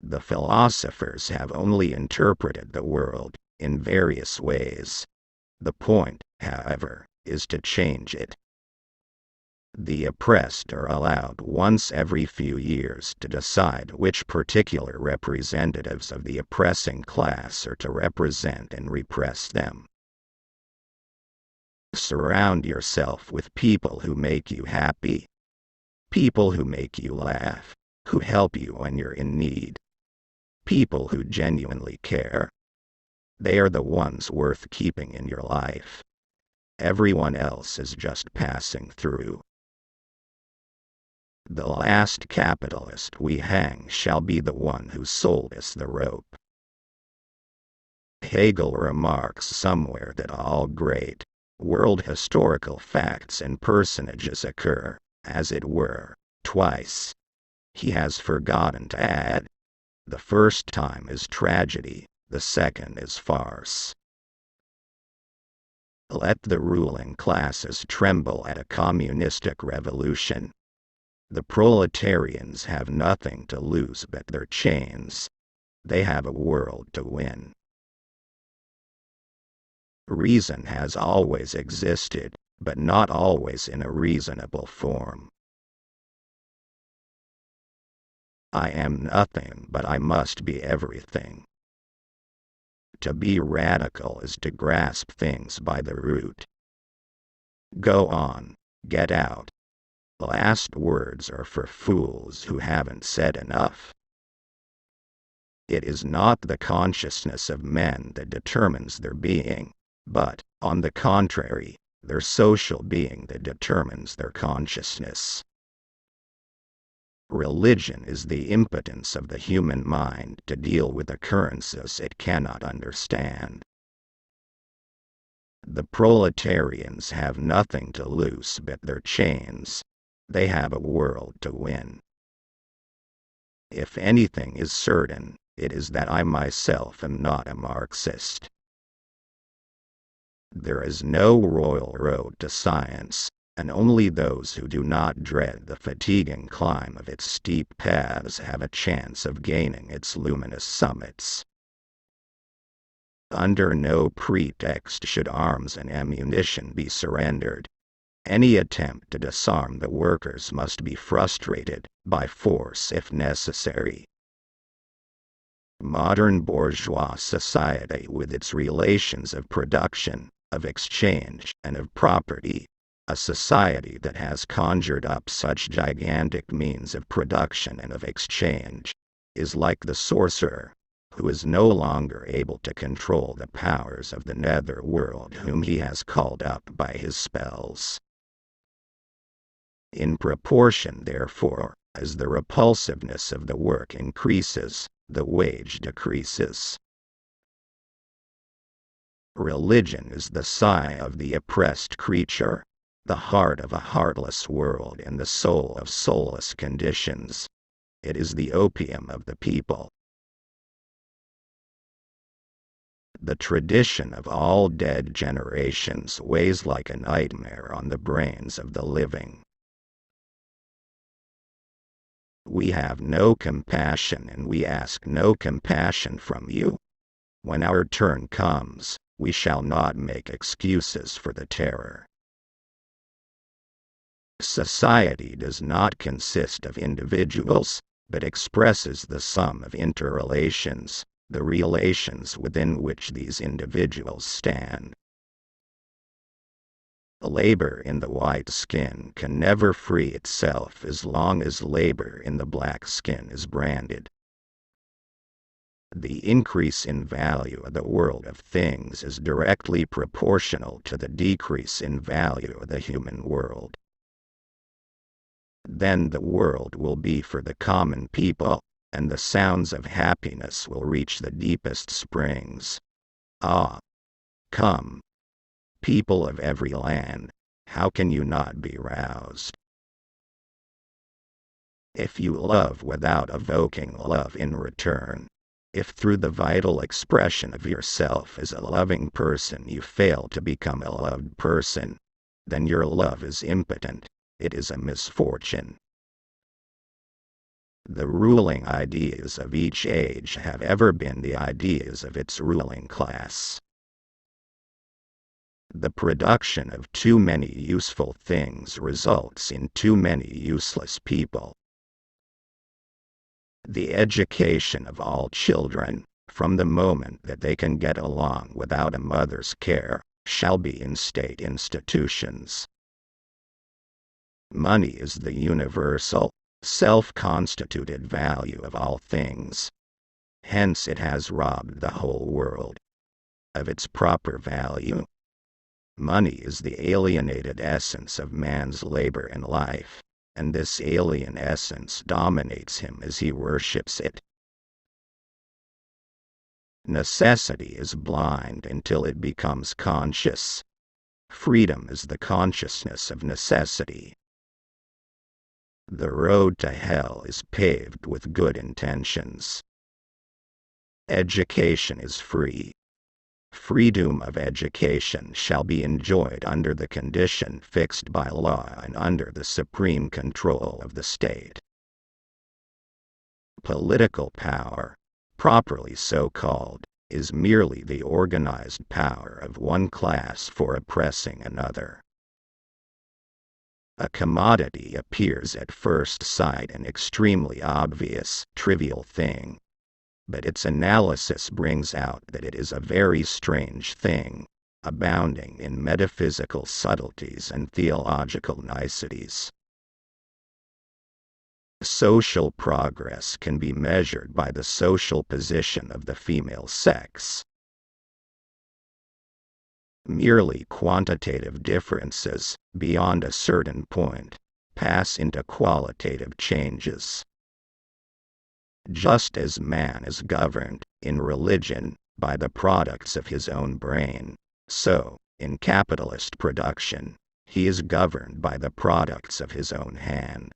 The philosophers have only interpreted the world in various ways. The point, however, is to change it. The oppressed are allowed once every few years to decide which particular representatives of the oppressing class are to represent and repress them. Surround yourself with people who make you happy, people who make you laugh, who help you when you're in need, people who genuinely care. They are the ones worth keeping in your life. Everyone else is just passing through. The last capitalist we hang shall be the one who sold us the rope. Hegel remarks somewhere that all great world historical facts and personages occur, as it were, twice. He has forgotten to add, the first time is tragedy, the second is farce. Let the ruling classes tremble at a communistic revolution. The proletarians have nothing to lose but their chains. They have a world to win. Reason has always existed, but not always in a reasonable form. I am nothing, but I must be everything. To be radical is to grasp things by the root. Go on, get out. Last words are for fools who haven't said enough. It is not the consciousness of men that determines their being, but, on the contrary, their social being that determines their consciousness. Religion is the impotence of the human mind to deal with occurrences it cannot understand. The proletarians have nothing to lose but their chains. They have a world to win. If anything is certain, it is that I myself am not a Marxist. There is no royal road to science, and only those who do not dread the fatiguing climb of its steep paths have a chance of gaining its luminous summits. Under no pretext should arms and ammunition be surrendered. Any attempt to disarm the workers must be frustrated, by force if necessary. Modern bourgeois society, with its relations of production, of exchange, and of property, a society that has conjured up such gigantic means of production and of exchange, is like the sorcerer, who is no longer able to control the powers of the nether world whom he has called up by his spells. In proportion, therefore, as the repulsiveness of the work increases, the wage decreases. Religion is the sigh of the oppressed creature, the heart of a heartless world and the soul of soulless conditions. It is the opium of the people. The tradition of all dead generations weighs like a nightmare on the brains of the living. We have no compassion, and we ask no compassion from you. When our turn comes, we shall not make excuses for the terror. Society does not consist of individuals, but expresses the sum of interrelations, the relations within which these individuals stand. Labor in the white skin can never free itself as long as labor in the black skin is branded. The increase in value of the world of things is directly proportional to the decrease in value of the human world. Then the world will be for the common people, and the sounds of happiness will reach the deepest springs. Ah, come, people of every land, how can you not be roused? If you love without evoking love in return, if through the vital expression of yourself as a loving person you fail to become a loved person, then your love is impotent, it is a misfortune. The ruling ideas of each age have ever been the ideas of its ruling class. The production of too many useful things results in too many useless people. The education of all children, from the moment that they can get along without a mother's care, shall be in state institutions. Money is the universal, self-constituted value of all things. Hence it has robbed the whole world of its proper value. Money is the alienated essence of man's labor and life, and this alien essence dominates him as he worships it. Necessity is blind until it becomes conscious. Freedom is the consciousness of necessity. The road to hell is paved with good intentions. Education is free. Freedom of education shall be enjoyed under the condition fixed by law and under the supreme control of the state. Political power, properly so called, is merely the organized power of one class for oppressing another. A commodity appears at first sight an extremely obvious, trivial thing, but its analysis brings out that it is a very strange thing, abounding in metaphysical subtleties and theological niceties. Social progress can be measured by the social position of the female sex. Merely quantitative differences, beyond a certain point, pass into qualitative changes. Just as man is governed, in religion, by the products of his own brain, so, in capitalist production, he is governed by the products of his own hand.